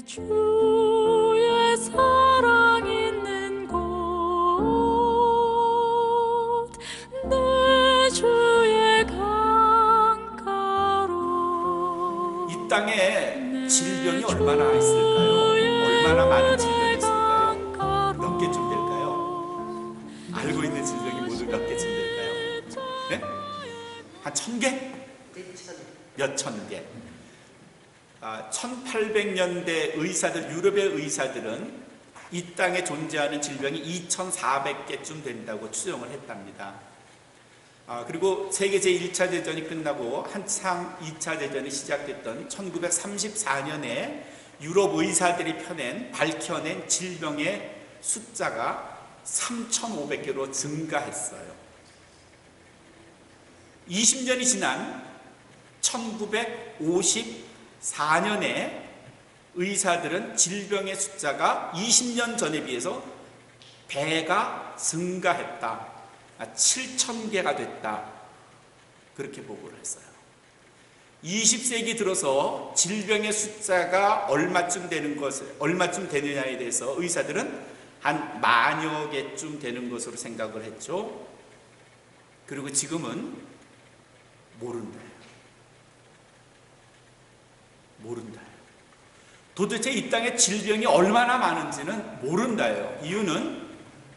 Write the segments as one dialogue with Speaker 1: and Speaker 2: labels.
Speaker 1: 주의 사랑 있는 곳, 내 주의 강가로.
Speaker 2: 이 땅에 질병이 얼마나 있을까요? 얼마나 많은 질병이 있을까요? 몇 개쯤 될까요? 알고 있는 질병이 모두 몇 개쯤 될까요? 네? 한 1000개? 몇천 개. 1800년대 의사들, 유럽의 의사들은 이 땅에 존재하는 질병이 2400개쯤 된다고 추정을 했답니다. 그리고 세계 제1차 대전이 끝나고 한창 2차 대전이 시작됐던 1934년에 유럽 의사들이 밝혀낸 질병의 숫자가 3500개로 증가했어요. 20년이 지난 1954년에 의사들은 질병의 숫자가 20년 전에 비해서 배가 증가했다. 7000개가 됐다. 그렇게 보고를 했어요. 20세기 들어서 질병의 숫자가 얼마쯤 되느냐에 대해서 의사들은 한 10,000여 개쯤 되는 것으로 생각을 했죠. 그리고 지금은 모른다. 도대체 이 땅에 질병이 얼마나 많은지는 모른다예요. 이유는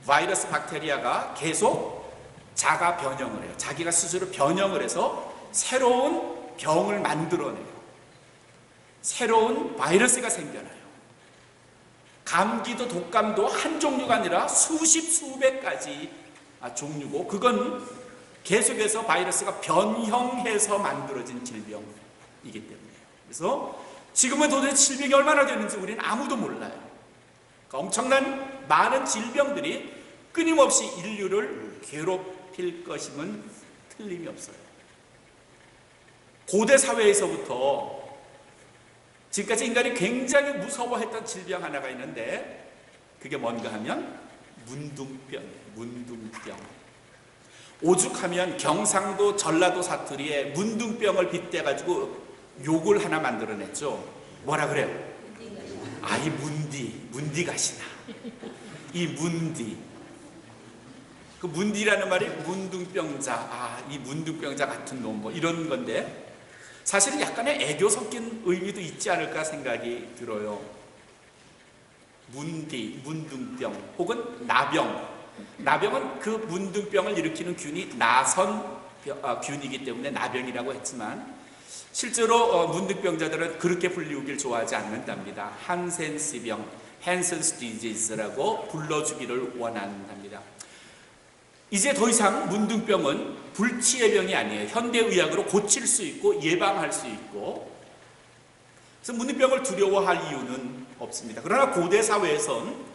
Speaker 2: 바이러스 박테리아가 계속 자가 변형을 해요. 자기가 스스로 변형을 해서 새로운 병을 만들어내요. 새로운 바이러스가 생겨나요. 감기도 독감도 한 종류가 아니라 수십 수백 가지 종류고, 그건 계속해서 바이러스가 변형해서 만들어진 질병이기 때문에요. 그래서 지금은 도대체 질병이 얼마나 되는지 우리는 아무도 몰라요. 그러니까 엄청난 많은 질병들이 끊임없이 인류를 괴롭힐 것임은 틀림이 없어요. 고대 사회에서부터 지금까지 인간이 굉장히 무서워했던 질병 하나가 있는데, 그게 뭔가 하면 문둥병. 오죽하면 경상도 전라도 사투리에 문둥병을 빗대가지고 욕을 하나 만들어냈죠. 뭐라 그래요? 이 문디 가시나. 이 문디. 그 문디라는 말이 문둥병자, 이 문둥병자 같은 놈, 뭐 이런 건데, 사실은 약간의 애교 섞인 의미도 있지 않을까 생각이 들어요. 문둥병 혹은 나병. 나병은 그 문둥병을 일으키는 균이 균이기 때문에 나병이라고 했지만, 실제로 문둥병자들은 그렇게 불리우길 좋아하지 않는답니다. 한센스병, Hansen's disease라고 불러주기를 원한답니다. 이제 더 이상 문둥병은 불치의 병이 아니에요. 현대의학으로 고칠 수 있고 예방할 수 있고, 그래서 문둥병을 두려워할 이유는 없습니다. 그러나 고대 사회에선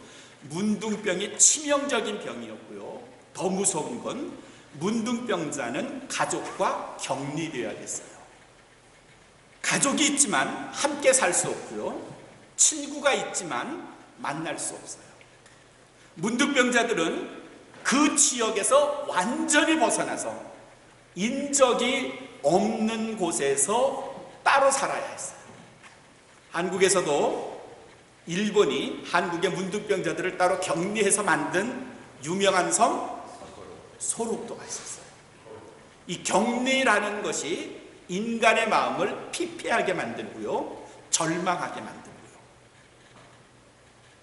Speaker 2: 문둥병이 치명적인 병이었고요. 더 무서운 건 문둥병자는 가족과 격리되어야 됐어요. 가족이 있지만 함께 살 수 없고요. 친구가 있지만 만날 수 없어요. 문둥병자들은 그 지역에서 완전히 벗어나서 인적이 없는 곳에서 따로 살아야 했어요. 한국에서도 일본이 한국의 문둥병자들을 따로 격리해서 만든 유명한 섬 소록도가 있었어요. 이 격리라는 것이 인간의 마음을 피폐하게 만들고요, 절망하게 만들고요,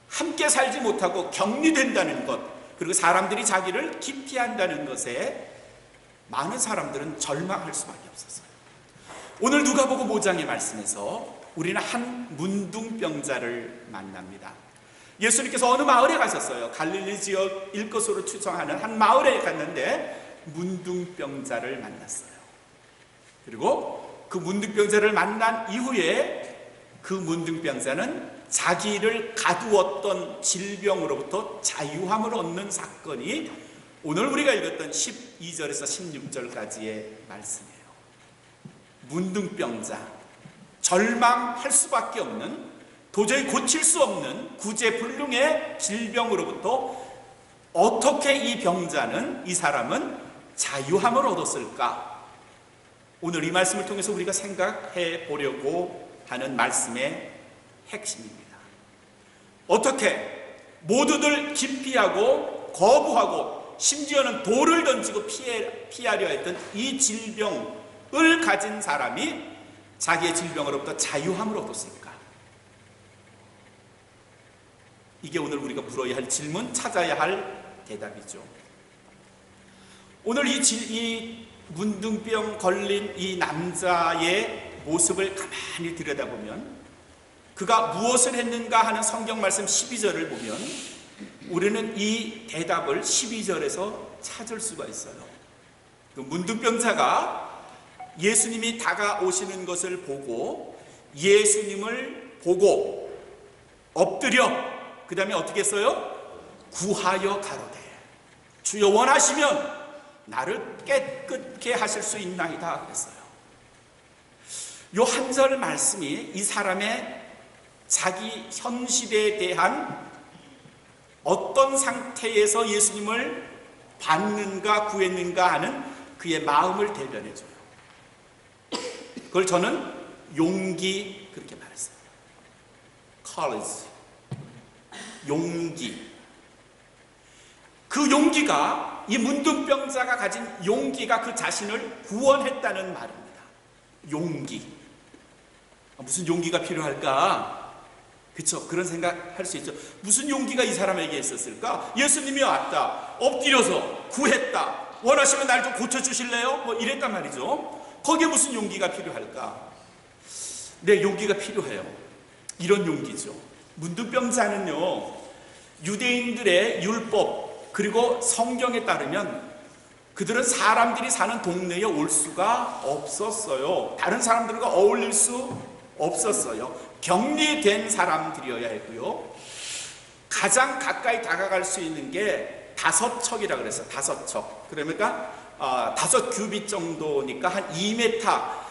Speaker 2: 함께 살지 못하고 격리된다는 것, 그리고 사람들이 자기를 기피한다는 것에 많은 사람들은 절망할 수밖에 없었어요. 오늘 누가복음 5장의 말씀에서 우리는 한 문둥병자를 만납니다. 예수님께서 어느 마을에 가셨어요. 갈릴리 지역일 것으로 추정하는 한 마을에 갔는데 문둥병자를 만났어요. 그리고 그 문둥병자를 만난 이후에 그 문둥병자는 자기를 가두었던 질병으로부터 자유함을 얻는 사건이 오늘 우리가 읽었던 12절에서 16절까지의 말씀이에요. 문둥병자, 절망할 수밖에 없는, 도저히 고칠 수 없는 구제불능의 질병으로부터 어떻게 이 병자는, 이 사람은 자유함을 얻었을까? 오늘 이 말씀을 통해서 우리가 생각해 보려고 하는 말씀의 핵심입니다. 어떻게? 모두들 기피하고 거부하고 심지어는 돌을 던지고 피하려 했던 이 질병을 가진 사람이 자기의 질병으로부터 자유함을 얻었을까? 이게 오늘 우리가 물어야 할 질문, 찾아야 할 대답이죠. 오늘 이 문둥병 걸린 이 남자의 모습을 가만히 들여다보면 그가 무엇을 했는가 하는 성경 말씀 12절을 보면 우리는 이 대답을 12절에서 찾을 수가 있어요. 그 문둥병자가 예수님이 다가오시는 것을 보고 예수님을 보고 엎드려 그 다음에 어떻게 했어요? 구하여 가로되 주여 원하시면 나를 깨끗게 하실 수 있나이다 그랬어요. 요 한 절 말씀이 이 사람의 자기 현실에 대한 어떤 상태에서 예수님을 받는가 구했는가 하는 그의 마음을 대변해줘요. 그걸 저는 용기 그렇게 말했어요. courage, 용기. 그 용기가 이 문둥병자가 가진 용기가 그 자신을 구원했다는 말입니다. 용기. 무슨 용기가 필요할까? 그렇죠. 그런 생각할 수 있죠. 무슨 용기가 이 사람에게 있었을까? 예수님이 왔다. 엎드려서 구했다. 원하시면 날 좀 고쳐주실래요? 뭐 이랬단 말이죠. 거기에 무슨 용기가 필요할까? 네, 용기가 필요해요. 이런 용기죠. 문둥병자는요, 유대인들의 율법 그리고 성경에 따르면 그들은 사람들이 사는 동네에 올 수가 없었어요. 다른 사람들과 어울릴 수 없었어요. 격리된 사람들이어야 했고요. 가장 가까이 다가갈 수 있는 게 5척이라 그랬어요. 5척. 그러니까 5규빗 정도니까 한 2m.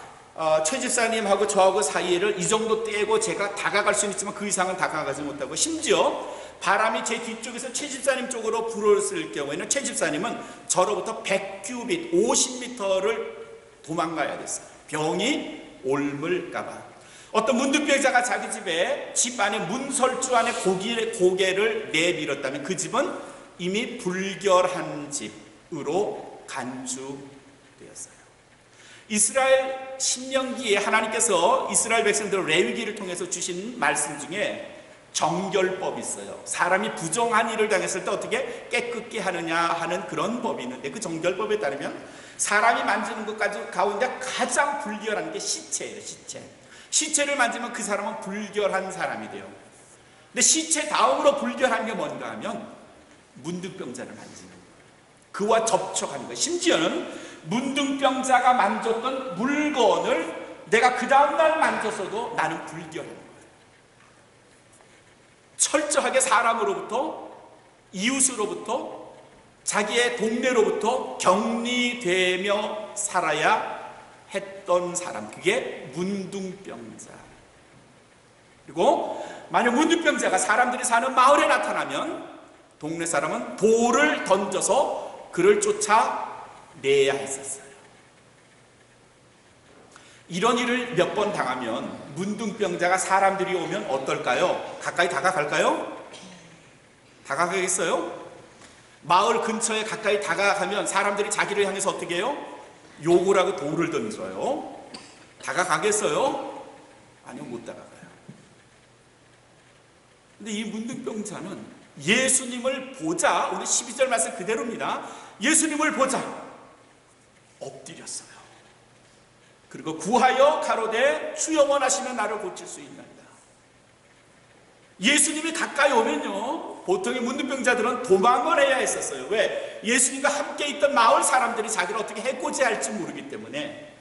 Speaker 2: 최 집사님하고 저하고 사이를 이 정도 떼고 제가 다가갈 수는 있지만 그 이상은 다가가지 못하고, 심지어 바람이 제 뒤쪽에서 최 집사님 쪽으로 불었을 경우에는 최 집사님은 저로부터 100규빗 50m를 도망가야 됐어요. 병이 옮을까봐. 어떤 문둥병자가 자기 집에 집 안에 문설주 안에 고개를 내밀었다면 그 집은 이미 불결한 집으로 간주되었어요. 이스라엘 신명기에 하나님께서 이스라엘 백성들을 레위기를 통해서 주신 말씀 중에 정결법이 있어요. 사람이 부정한 일을 당했을 때 어떻게 깨끗게 하느냐 하는 그런 법이 있는데, 그 정결법에 따르면 사람이 만지는 것 가운데 가장 불결한 게 시체예요. 시체를 만지면 그 사람은 불결한 사람이 돼요. 근데 시체 다음으로 불결한 게 뭔가 하면 문둥병자를 만지는 거예요. 그와 접촉하는 거예요. 심지어는 문둥병자가 만졌던 물건을 내가 그 다음날 만졌어도 나는 불결한 거예요. 철저하게 사람으로부터, 이웃으로부터, 자기의 동네로부터 격리되며 살아야 했던 사람, 그게 문둥병자. 그리고 만약 문둥병자가 사람들이 사는 마을에 나타나면 동네 사람은 돌을 던져서 그를 쫓아내야 했었어요. 이런 일을 몇 번 당하면 문둥병자가 사람들이 오면 어떨까요? 가까이 다가갈까요? 다가가겠어요? 마을 근처에 가까이 다가가면 사람들이 자기를 향해서 어떻게 해요? 욕을 하고 돌을 던져요. 다가가겠어요? 아니요, 못 다가가요. 근데 이 문둥병자는 예수님을 보자, 오늘 12절 말씀 그대로입니다. 예수님을 보자 엎드렸어요. 그리고 구하여 가로되 주여 원하시면 나를 고칠 수 있나이다. 예수님이 가까이 오면요, 보통의 문둥병자들은 도망을 해야 했었어요. 왜? 예수님과 함께 있던 마을 사람들이 자기를 어떻게 해코지 할지 모르기 때문에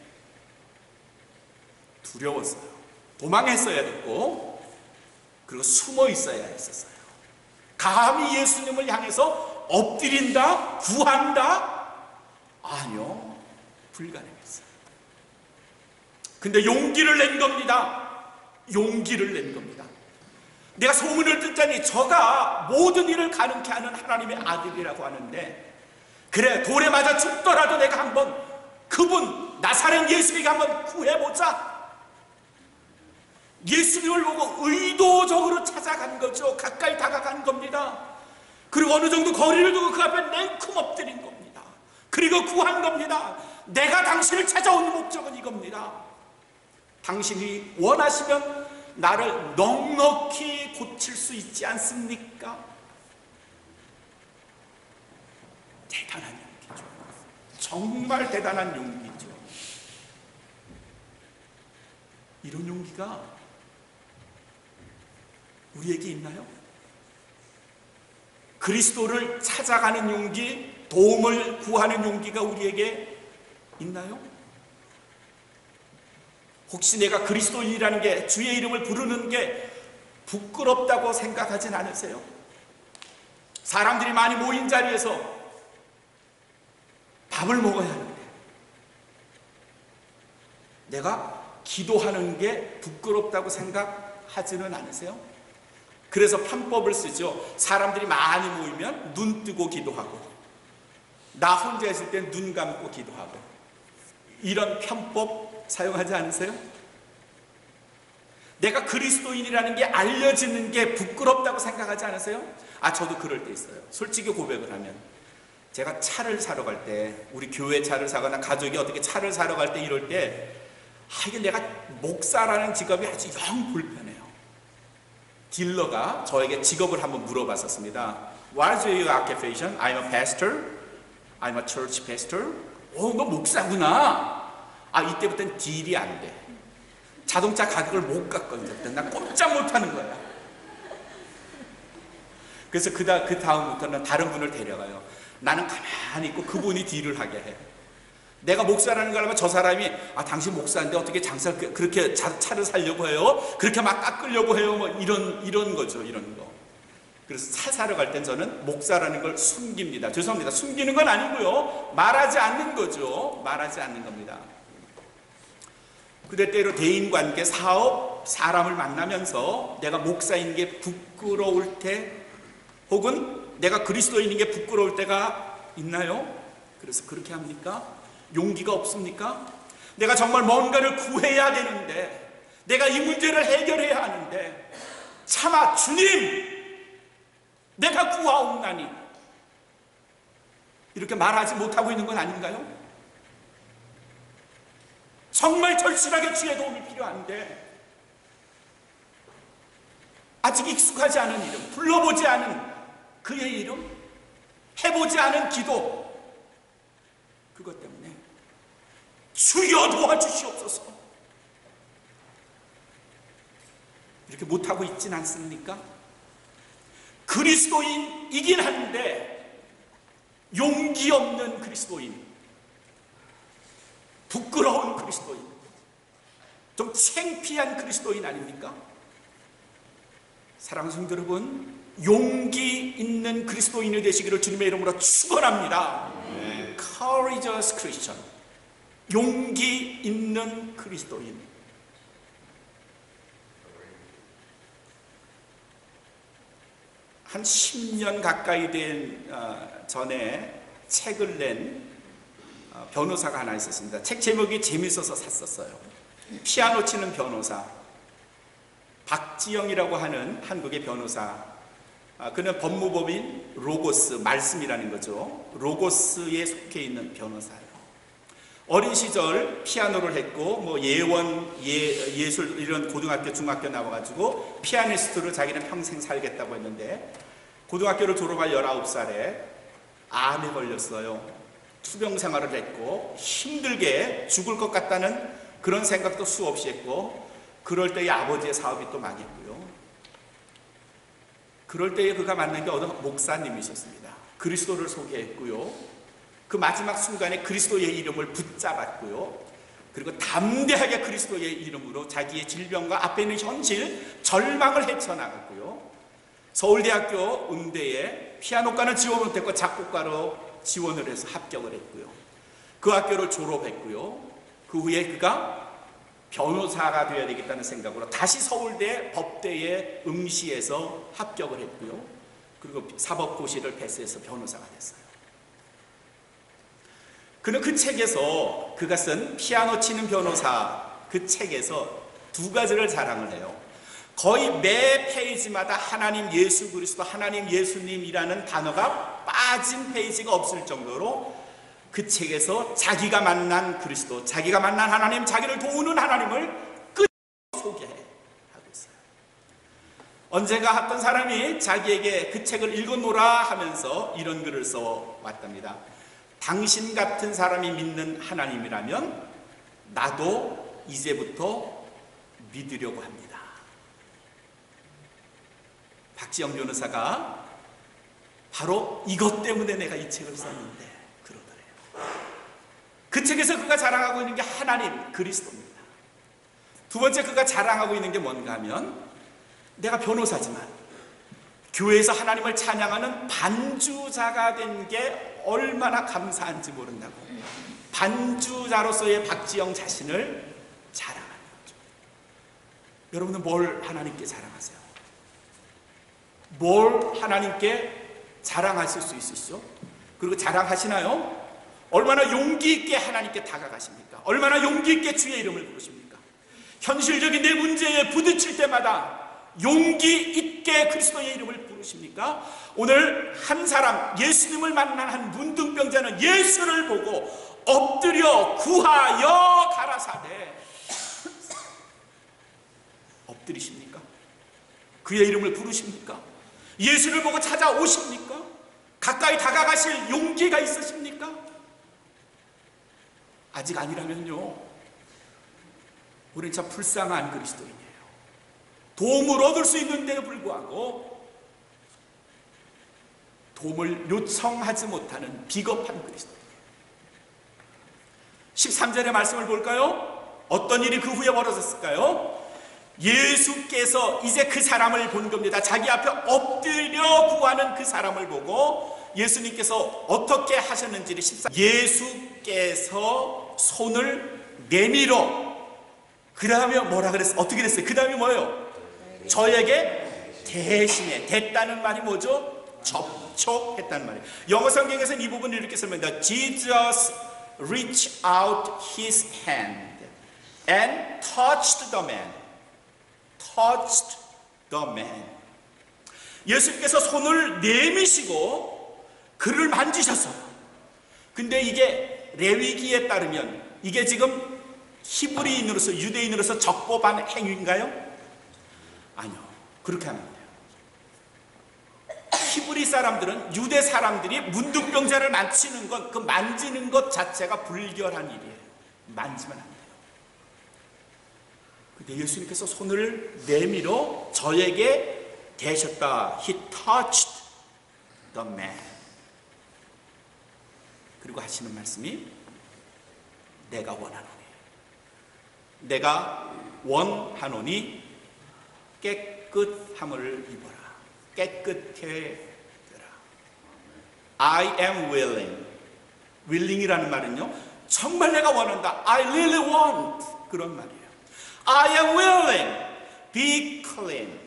Speaker 2: 두려웠어요. 도망했어야 됐고, 그리고 숨어 있어야 했었어요. 감히 예수님을 향해서 엎드린다? 구한다? 아니요, 불가능했어요. 근데 용기를 낸 겁니다. 용기를 낸 겁니다. 내가 소문을 듣자니 저가 모든 일을 가능케 하는 하나님의 아들이라고 하는데, 그래, 돌에 맞아 죽더라도 내가 한번 그분 나사렛 예수님께 한번 구해보자. 예수님을 보고 의도적으로 찾아 찾아간 거죠. 가까이 다가간 겁니다. 그리고 어느 정도 거리를 두고 그 앞에 냉큼 엎드린 겁니다. 그리고 구한 겁니다. 내가 당신을 찾아온 목적은 이겁니다. 당신이 원하시면 나를 넉넉히 고칠 수 있지 않습니까? 대단한 용기죠. 정말 대단한 용기죠. 이런 용기가 우리에게 있나요? 그리스도를 찾아가는 용기, 도움을 구하는 용기가 우리에게 있나요? 혹시 내가 그리스도인이라는 게, 주의 이름을 부르는 게 부끄럽다고 생각하진 않으세요? 사람들이 많이 모인 자리에서 밥을 먹어야 하는데 내가 기도하는 게 부끄럽다고 생각하지는 않으세요? 그래서 편법을 쓰죠. 사람들이 많이 모이면 눈 뜨고 기도하고, 나 혼자 있을 땐 눈 감고 기도하고, 이런 편법 사용하지 않으세요? 내가 그리스도인이라는 게 알려지는 게 부끄럽다고 생각하지 않으세요? 저도 그럴 때 있어요. 솔직히 고백을 하면, 제가 차를 사러 갈 때, 우리 교회 차를 사거나 가족이 어떻게 차를 사러 갈 때 이럴 때, 이게 내가 목사라는 직업이 아주 영 불편해요. 딜러가 저에게 직업을 한번 물어봤었습니다. What is your occupation? I'm a pastor. I'm a church pastor. 너 목사구나. 이때부터는 딜이 안 돼. 자동차 가격을 못 깎거든요. 난 꼼짝 못 하는 거야. 그래서 그 다음부터는 다른 분을 데려가요. 나는 가만히 있고 그분이 딜을 하게 해. 내가 목사라는 걸 알면 저 사람이 당신 목사인데 어떻게 장사를 그렇게 차를 사려고 해요? 그렇게 막 깎으려고 해요? 뭐 이런 거죠. 이런 거. 그래서 차 사러 갈 땐 저는 목사라는 걸 숨깁니다. 죄송합니다. 숨기는 건 아니고요. 말하지 않는 거죠. 말하지 않는 겁니다. 그때 때로 대인관계, 사업, 사람을 만나면서 내가 목사인 게 부끄러울 때, 혹은 내가 그리스도인인 게 부끄러울 때가 있나요? 그래서 그렇게 합니까? 용기가 없습니까? 내가 정말 뭔가를 구해야 되는데, 내가 이 문제를 해결해야 하는데, 차마 주님, 내가 구하옵나니, 이렇게 말하지 못하고 있는 건 아닌가요? 정말 절실하게 주의 도움이 필요한데, 아직 익숙하지 않은 이름, 불러보지 않은 그의 이름, 해보지 않은 기도, 그것 때문에 주여 도와주시옵소서, 이렇게 못하고 있진 않습니까? 그리스도인이긴 한데 용기 없는 그리스도인, 부끄러운 그리스도인, 좀 창피한 그리스도인 아닙니까? 사랑하는 성도 여러분, 용기 있는 그리스도인이 되시기를 주님의 이름으로 축원합니다. Courageous Christian, 용기 있는 그리스도인. 한 10년 가까이 된 전에 책을 낸 변호사가 하나 있었습니다. 책 제목이 재밌어서 샀었어요. 피아노 치는 변호사, 박지영이라고 하는 한국의 변호사. 그는 법무법인 로고스, 말씀이라는 거죠. 로고스에 속해 있는 변호사예요. 어린 시절 피아노를 했고, 뭐 예술 이런 고등학교, 중학교 나와가지고 피아니스트로 자기는 평생 살겠다고 했는데, 고등학교를 졸업할 19살에 암에 걸렸어요. 투병 생활을 했고, 힘들게 죽을 것 같다는 그런 생각도 수없이 했고, 그럴 때의 아버지의 사업이 또 망했고요. 그럴 때에 그가 만난 게 어느 목사님이셨습니다. 그리스도를 소개했고요. 그 마지막 순간에 그리스도의 이름을 붙잡았고요. 그리고 담대하게 그리스도의 이름으로 자기의 질병과 앞에 있는 현실, 절망을 헤쳐나갔고요. 서울대학교 음대에 피아노과는 지원 못했고 작곡가로 지원을 해서 합격을 했고요. 그 학교를 졸업했고요. 그 후에 그가 변호사가 되어야 되겠다는 생각으로 다시 서울대 법대에 응시해서 합격을 했고요. 그리고 사법고시를 패스해서 변호사가 됐어요. 그는 그 책에서, 그가 쓴 피아노 치는 변호사, 그 책에서 두 가지를 자랑을 해요. 거의 매 페이지마다 하나님 예수 그리스도, 하나님 예수님이라는 단어가 빠진 페이지가 없을 정도로 그 책에서 자기가 만난 그리스도, 자기가 만난 하나님, 자기를 도우는 하나님을 끊임없이 소개하고 있어요. 언젠가 어떤 사람이 자기에게 그 책을 읽어놓으라 하면서 이런 글을 써왔답니다. 당신 같은 사람이 믿는 하나님이라면 나도 이제부터 믿으려고 합니다. 박지영 변호사가 바로 이것 때문에 내가 이 책을 썼는데 그러더래요. 그 책에서 그가 자랑하고 있는 게 하나님 그리스도입니다. 두 번째 그가 자랑하고 있는 게 뭔가 하면 내가 변호사지만 교회에서 하나님을 찬양하는 반주자가 된 게 얼마나 감사한지 모른다고 반주자로서의 박지영 자신을 자랑하는 거죠. 여러분은 뭘 하나님께 자랑하세요? 뭘 하나님께 자랑하실 수 있으시죠? 그리고 자랑하시나요? 얼마나 용기 있게 하나님께 다가가십니까? 얼마나 용기 있게 주의 이름을 부르십니까? 현실적인 내 문제에 부딪힐 때마다 용기 있게 그리스도의 이름을 부르십니까? 오늘 한 사람, 예수님을 만난 한 문둥병자는 예수를 보고 엎드려 구하여 가라사대 엎드리십니까? 그의 이름을 부르십니까? 예수를 보고 찾아오십니까? 가까이 다가가실 용기가 있으십니까? 아직 아니라면요, 우리는 참 불쌍한 그리스도인이에요. 도움을 얻을 수 있는데도 불구하고 도움을 요청하지 못하는 비겁한 그리스도인이에요. 13절의 말씀을 볼까요? 어떤 일이 그 후에 벌어졌을까요? 예수께서 이제 그 사람을 본 겁니다. 자기 앞에 엎드려 구하는 그 사람을 보고 예수님께서 어떻게 하셨는지를 14절, 예수께서 손을 내밀어, 그 다음에 뭐라 그랬어요? 어떻게 됐어요? 그 다음에 뭐예요? 저에게 대신에, 됐다는 말이 뭐죠? 접촉했다는 말이에요. 영어 성경에서는 이 부분을 이렇게 설명합니다. Jesus reached out his hand and touched the man. touched the man. 예수님께서 손을 내미시고 그를 만지셨어요. 근데 이게 레위기에 따르면 이게 지금 히브리인으로서, 유대인으로서 적법한 행위인가요? 아니요, 그렇게 하면 안 돼요. 히브리 사람들은, 유대 사람들이 문둥병자를 만지는 것, 그 만지는 것 자체가 불결한 일이에요. 만지면 안 돼요. 근데 예수님께서 손을 내밀어 저에게 대셨다. He touched the man. 그리고 하시는 말씀이 내가 원하노니, 내가 원하노니 깨끗함을 입어라. 깨끗해져라. I am willing. willing이라는 말은요, 정말 내가 원한다. I really want. 그런 말이에요. I am willing. Be clean.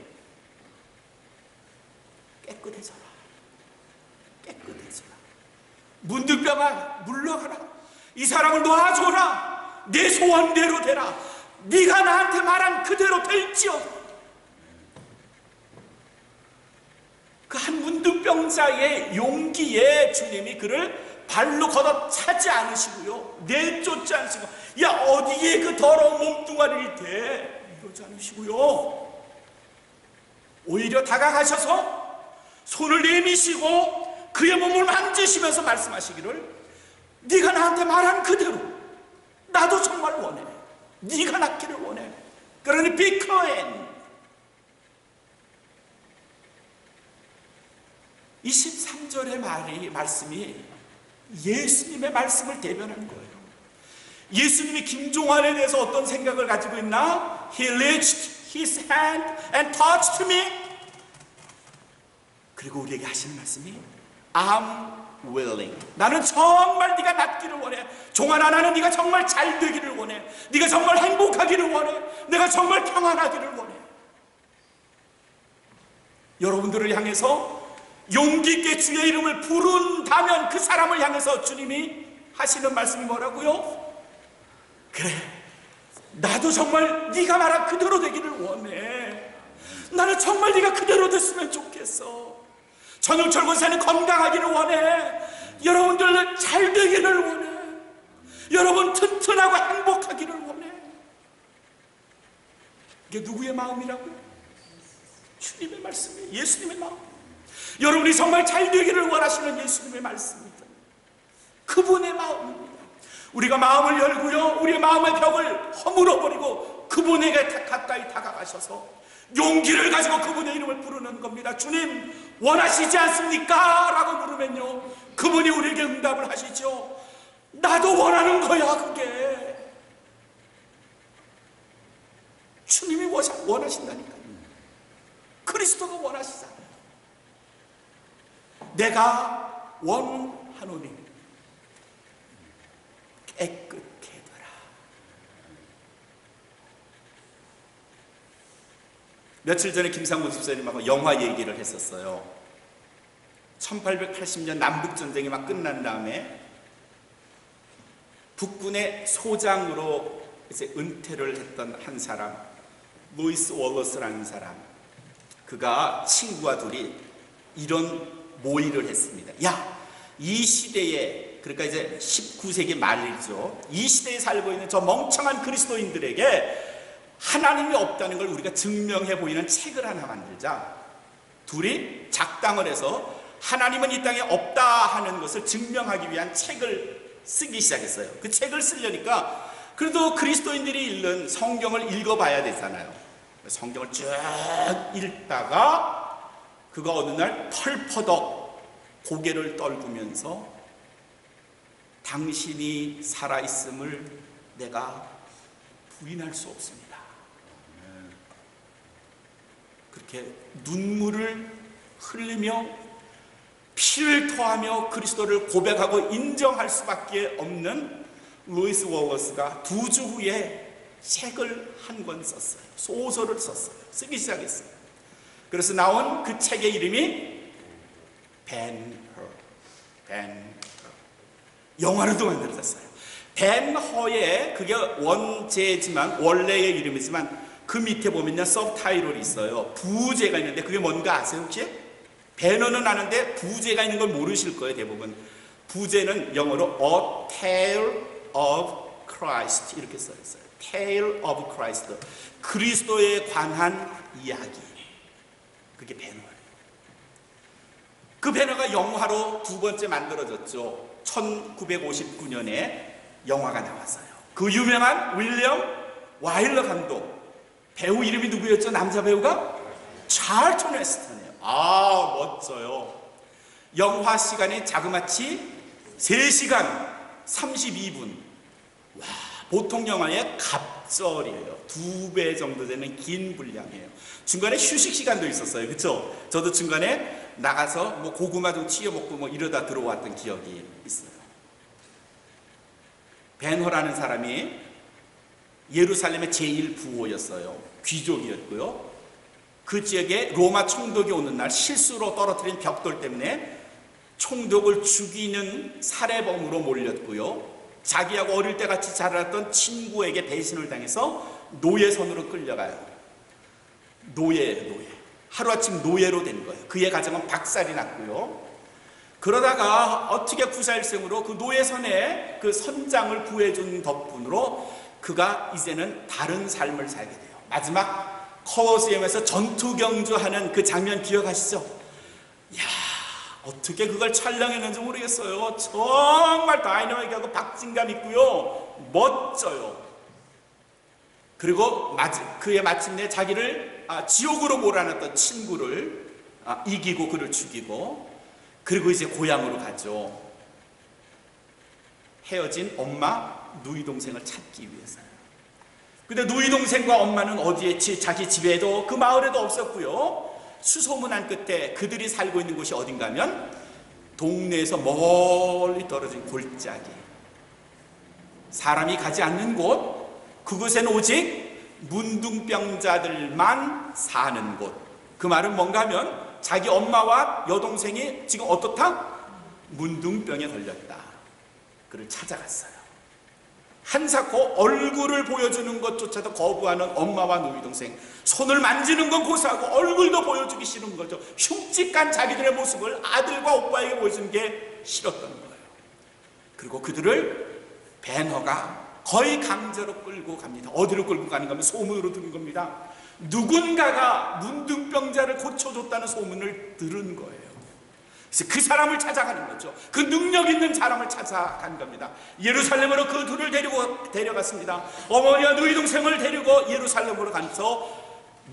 Speaker 2: 깨끗해져라. 깨끗해져라. 문둥병아, 물러가라. 이 사람을 놔줘라. 내 소원대로 되라. 네가 나한테 말한 그대로 될지어다. 그 한 문둥병자의 용기에 주님이 그를 발로 걷어차지 않으시고요, 내쫓지 않으시고, 야 어디에 그 더러운 몸뚱아리를 대, 이러지 않으시고요, 오히려 다가가셔서 손을 내미시고 그의 몸을 만지시면서 말씀하시기를, 네가 나한테 말한 그대로 나도 정말 원해. 네가 낫기를 원해. 그러니 be clean. 23절의 말씀이 예수님의 말씀을 대변하는 거예요. 예수님이 김종환에 대해서 어떤 생각을 가지고 있나? He reached his hand and touched me. 그리고 우리에게 하시는 말씀이 I'm willing. 나는 정말 네가 낫기를 원해. 종환아, 나는 네가 정말 잘 되기를 원해. 네가 정말 행복하기를 원해. 내가 정말 평안하기를 원해. 여러분들을 향해서 용기 있게 주의 이름을 부른다면 그 사람을 향해서 주님이 하시는 말씀이 뭐라고요? 그래, 나도 정말 네가 말한 그대로 되기를 원해. 나는 정말 네가 그대로 됐으면 좋겠어. 전영철 권사는 건강하기를 원해. 여러분들 잘 되기를 원해. 여러분 튼튼하고 행복하기를 원해. 이게 누구의 마음이라고요? 주님의 말씀이에요. 예수님의 마음. 여러분이 정말 잘 되기를 원하시는 예수님의 말씀입니다. 그분의 마음입니다. 우리가 마음을 열고요, 우리의 마음의 벽을 허물어버리고 그분에게 가까이 다가가셔서 용기를 가지고 그분의 이름을 부르는 겁니다. 주님 원하시지 않습니까? 라고 물으면요, 그분이 우리에게 응답을 하시죠. 나도 원하는 거야. 그게 주님이 원하신다니까요. 그리스도가 원하시잖아요. 내가 원하노니 깨끗게 되라. 며칠 전에 김상무 집사님하고 영화 얘기를 했었어요. 1880년 남북전쟁이 막 끝난 다음에 북군의 소장으로 이제 은퇴를 했던 한 사람, 루이스 월러스라는 사람, 그가 친구와 둘이 이런 모의를 했습니다. 야, 이 시대에, 그러니까 이제 19세기 말이죠, 이 시대에 살고 있는 저 멍청한 그리스도인들에게 하나님이 없다는 걸 우리가 증명해 보이는 책을 하나 만들자. 둘이 작당을 해서 하나님은 이 땅에 없다 하는 것을 증명하기 위한 책을 쓰기 시작했어요. 그 책을 쓰려니까 그래도 그리스도인들이 읽는 성경을 읽어봐야 되잖아요. 성경을 쭉 읽다가 그가 어느 날 털퍼덕 고개를 떨구면서 당신이 살아있음을 내가 부인할 수 없습니다. 그렇게 눈물을 흘리며 피를 토하며 그리스도를 고백하고 인정할 수밖에 없는 루이스 월러스가 2주 후에 책을 한 권 썼어요. 소설을 썼어요. 쓰기 시작했어요. 그래서 나온 그 책의 이름이 벤허. 영화로도 만들어졌어요. 벤허의, 그게 원제지만 원래의 이름이지만 그 밑에 보면요 서브타이틀이 있어요. 부제가 있는데 그게 뭔가 아세요 혹시? 벤허는 아는데 부제가 있는 걸 모르실 거예요 대부분. 부제는 영어로 A Tale of Christ 이렇게 써 있어요. Tale of Christ, 그리스도에 관한 이야기. 그게 벤허예요. 그 벤허가 영화로 2번째 만들어졌죠. 1959년에 영화가 나왔어요. 그 유명한 윌리엄 와일러 감독, 배우 이름이 누구였죠? 남자 배우가? 찰턴 웨스턴이에요. 아, 멋져요. 영화 시간이 자그마치 3시간 32분. 와, 보통 영화의 갑절이에요. 2배 정도 되는 긴 분량이에요. 중간에 휴식 시간도 있었어요. 그렇죠? 저도 중간에 나가서 뭐 고구마 좀 튀겨 먹고 뭐 이러다 들어왔던 기억이 있어요. 벤허라는 사람이 예루살렘의 제1부호였어요. 귀족이었고요. 그 지역에 로마 총독이 오는 날 실수로 떨어뜨린 벽돌 때문에 총독을 죽이는 살해범으로 몰렸고요. 자기하고 어릴 때 같이 자랐던 친구에게 배신을 당해서 노예선으로 끌려가요. 노예. 하루아침 노예로 된 거예요. 그의 가정은 박살이 났고요. 그러다가 어떻게 구살생으로 그 노예선에 그 선장을 구해준 덕분으로 그가 이제는 다른 삶을 살게 돼요. 마지막 콜로세움에서 전투 경주하는 그 장면 기억하시죠? 이야, 어떻게 그걸 촬영했는지 모르겠어요. 정말 다이너믹하고 박진감 있고요. 멋져요. 그리고 그의 마침내 자기를 지옥으로 몰아넣었던 친구를 이기고 그를 죽이고, 그리고 이제 고향으로 가죠. 헤어진 엄마, 누이 동생을 찾기 위해서요. 근데 누이 동생과 엄마는 어디에, 자기 집에도 그 마을에도 없었고요. 수소문한 끝에 그들이 살고 있는 곳이 어딘가 하면 동네에서 멀리 떨어진 골짜기, 사람이 가지 않는 곳, 그곳에는 오직 문둥병자들만 사는 곳. 그 말은 뭔가 하면 자기 엄마와 여동생이 지금 어떻다? 문둥병에 걸렸다. 그를 찾아갔어요. 한사코 얼굴을 보여주는 것조차도 거부하는 엄마와 누이동생, 손을 만지는 건 고사하고 얼굴도 보여주기 싫은 거죠. 흉측한 자기들의 모습을 아들과 오빠에게 보여주는 게 싫었던 거예요. 그리고 그들을 베너가 거의 강제로 끌고 갑니다. 어디로 끌고 가는가 하면 소문으로 듣는 겁니다. 누군가가 문둥병자를 고쳐줬다는 소문을 들은 거예요. 그래서 그 사람을 찾아가는 거죠. 그 능력 있는 사람을 찾아간 겁니다. 예루살렘으로 그 둘을 데려갔습니다. 어머니와 누이 동생을 데리고 예루살렘으로 가서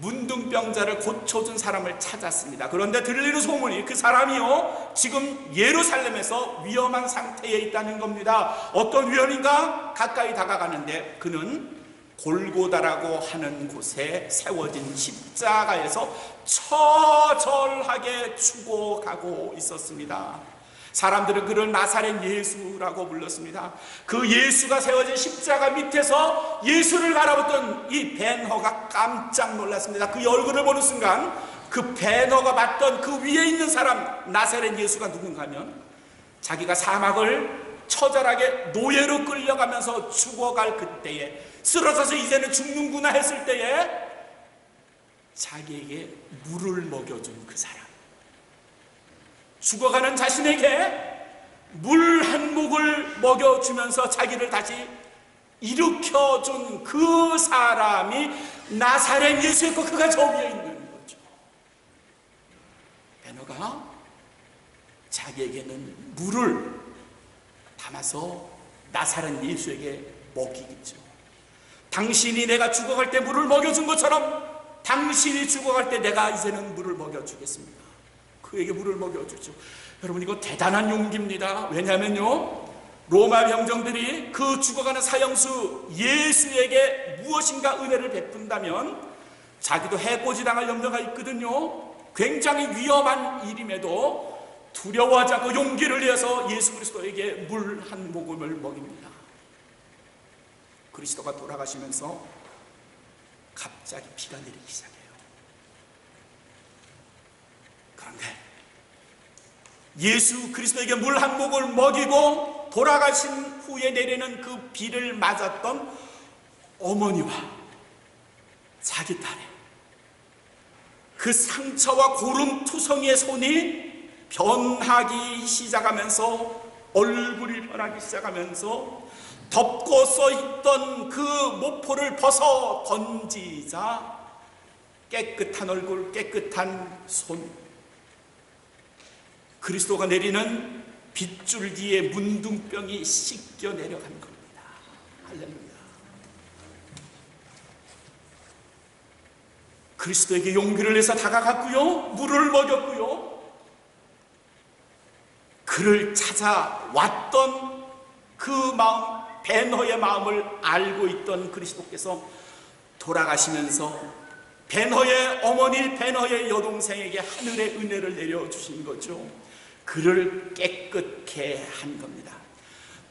Speaker 2: 문둥병자를 고쳐준 사람을 찾았습니다. 그런데 들리는 소문이 그 사람이요, 지금 예루살렘에서 위험한 상태에 있다는 겁니다. 어떤 위험인가? 가까이 다가가는데 그는 골고다라고 하는 곳에 세워진 십자가에서 처절하게 죽어가고 있었습니다. 사람들은 그를 나사렛 예수라고 불렀습니다. 그 예수가 세워진 십자가 밑에서 예수를 바라보던 이 베너가 깜짝 놀랐습니다. 그 얼굴을 보는 순간 그 베너가 봤던 그 위에 있는 사람, 나사렛 예수가 누군가 하면 자기가 사막을 처절하게 노예로 끌려가면서 죽어갈 그때에, 쓰러져서 이제는 죽는구나 했을 때에 자기에게 물을 먹여준 그 사람, 죽어가는 자신에게 물 한 모금을 먹여주면서 자기를 다시 일으켜준 그 사람이 나사렛 예수였고, 그가 저 위에 있는 거죠. 베너가 자기에게는 물을 담아서 나사렛 예수에게 먹이겠죠. 당신이 내가 죽어갈 때 물을 먹여준 것처럼 당신이 죽어갈 때 내가 이제는 물을 먹여주겠습니다. 그에게 물을 먹여주죠. 여러분, 이거 대단한 용기입니다. 왜냐하면요, 로마 병정들이 그 죽어가는 사형수 예수에게 무엇인가 은혜를 베푼다면 자기도 해코지 당할 염려가 있거든요. 굉장히 위험한 일임에도 두려워하지 않고 용기를 내서 예수 그리스도에게 물 한 모금을 먹입니다. 그리스도가 돌아가시면서 갑자기 비가 내리기 시작해요. 그런데 예수 그리스도에게 물 한 모금을 먹이고 돌아가신 후에 내리는 그 비를 맞았던 어머니와 자기 딸의 그 상처와 고름투성이의 손이 변하기 시작하면서, 얼굴이 변하기 시작하면서 덮고 써있던 그 모포를 벗어 던지자 깨끗한 얼굴, 깨끗한 손, 그리스도가 내리는 빗줄기의 문둥병이 씻겨 내려간 겁니다. 할렐루야. 그리스도에게 용기를 내서 다가갔고요, 물을 먹였고요, 그를 찾아왔던 그 마음, 베너의 마음을 알고 있던 그리스도께서 돌아가시면서 베너의 어머니, 베너의 여동생에게 하늘의 은혜를 내려주신 거죠. 그를 깨끗게 한 겁니다.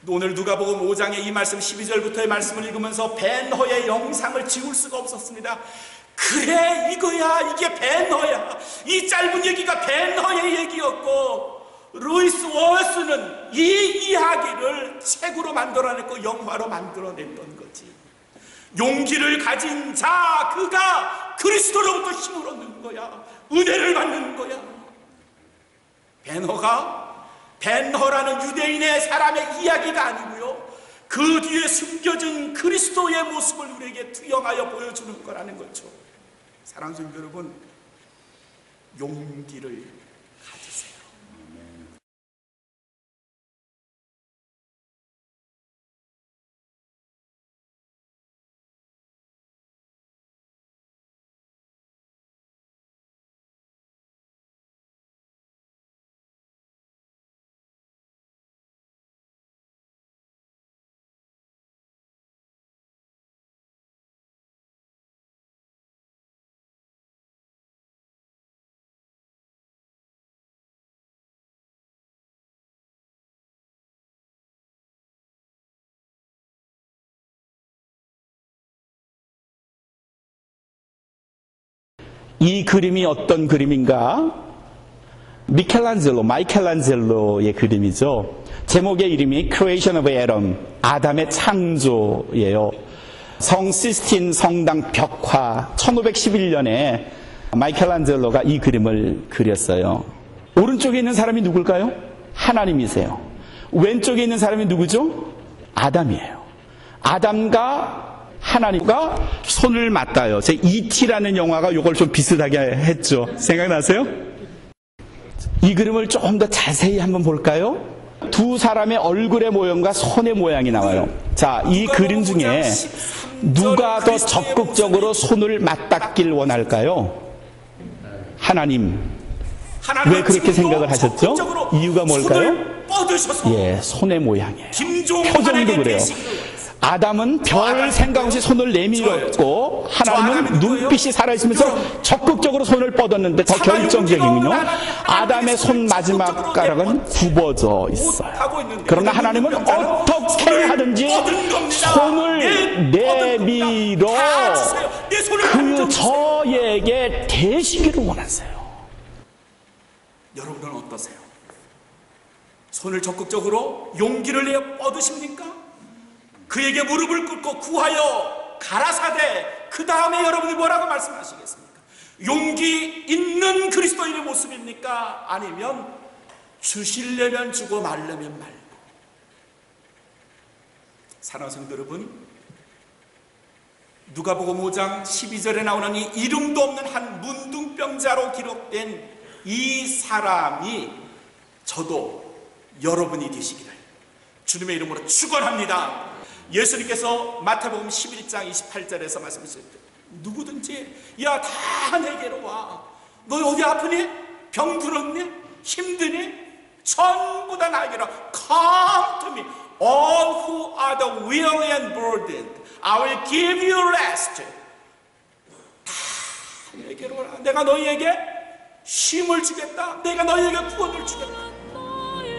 Speaker 2: 오늘 누가복음 5장의 이 말씀 12절부터의 말씀을 읽으면서 베너의 영상을 지울 수가 없었습니다. 그래, 이거야, 이게 베너야. 이 짧은 얘기가 베너의 얘기였고, 루이스 월스는 이 이야기를 책으로 만들어냈고 영화로 만들어냈던 거지. 용기를 가진 자, 그가 그리스도로부터 힘을 얻는 거야. 은혜를 받는 거야. 베너라는 유대인의 사람의 이야기가 아니고요, 그 뒤에 숨겨진 그리스도의 모습을 우리에게 투영하여 보여주는 거라는 거죠. 사랑하는 성도 여러분, 용기를 가지세요.
Speaker 3: 이 그림이 어떤 그림인가? 마이켈란젤로의 그림이죠. 제목의 이름이 Creation of Adam, 아담의 창조예요. 성 시스틴 성당 벽화 1511년에 마이켈란젤로가 이 그림을 그렸어요. 오른쪽에 있는 사람이 누굴까요? 하나님이세요. 왼쪽에 있는 사람이 누구죠? 아담이에요. 아담과 하나님과 손을 맞닿아요. 제 E.T.라는 영화가 이걸 좀 비슷하게 했죠. 생각나세요? 이 그림을 조금 더 자세히 한번 볼까요? 두 사람의 얼굴의 모양과 손의 모양이 나와요. 자, 이 그림 중에 누가 더 적극적으로 손을 맞닿길 원할까요? 하나님. 왜 그렇게 생각을 하셨죠? 이유가 뭘까요? 예, 손의 모양이에요. 표정도 그래요. 아담은 별 생각 없이 손을 내밀었고 하나님은 눈빛이 살아있으면서 적극적으로 손을 뻗었는데 더 결정적인 건요, 아담의 손 마지막 가락은 굽어져 있어요. 그러나 하나님은 어떻게 하든지 손을 내밀어 그 저에게 대시기를 원하세요.
Speaker 2: 여러분은 어떠세요? 손을 적극적으로 용기를 내어 뻗으십니까? 그에게 무릎을 꿇고 구하여 가라사대, 그 다음에 여러분이 뭐라고 말씀하시겠습니까? 용기 있는 그리스도인의 모습입니까? 아니면 주시려면 주고 말려면 말고. 사랑하는 성도 여러분, 누가복음 5장 12절에 나오는 이 이름도 없는 한 문둥병자로 기록된 이 사람이 저도 여러분이 되시기를 주님의 이름으로 축원합니다. 예수님께서 마태복음 11장 28절에서 말씀하셨을 때 누구든지 야 다 내게로 와. 너 어디 아프니? 병 들었니? 힘드니? 전부 다 나에게로 Come to me all who are the weary and burdened I will give you rest. 다 내게로 오라. 내가 너희에게 쉼을 주겠다. 내가 너희에게 구원을 주겠다.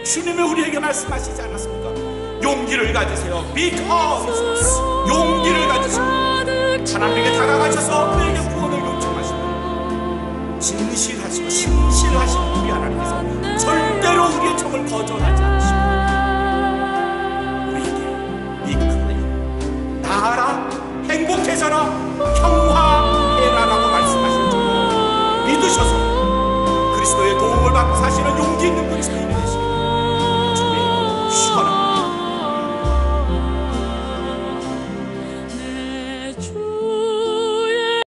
Speaker 2: 주님이 우리에게 말씀하시지 않았습니까? 용기를 가지세요. Because 용기를 가지세요. 하나님에게 다가가셔서 그에게 구원을 요청하시고 진실하시고 신실하신 우리 하나님께서 절대로 우리의 청을 거절하지 않으시고 우리에게 믿고 나아라, 행복해져라, 평화해라라고 말씀하신 줄 믿으셔서 그리스도의 도움을 받고 사시는 용기 있는 그리스도인이 되시고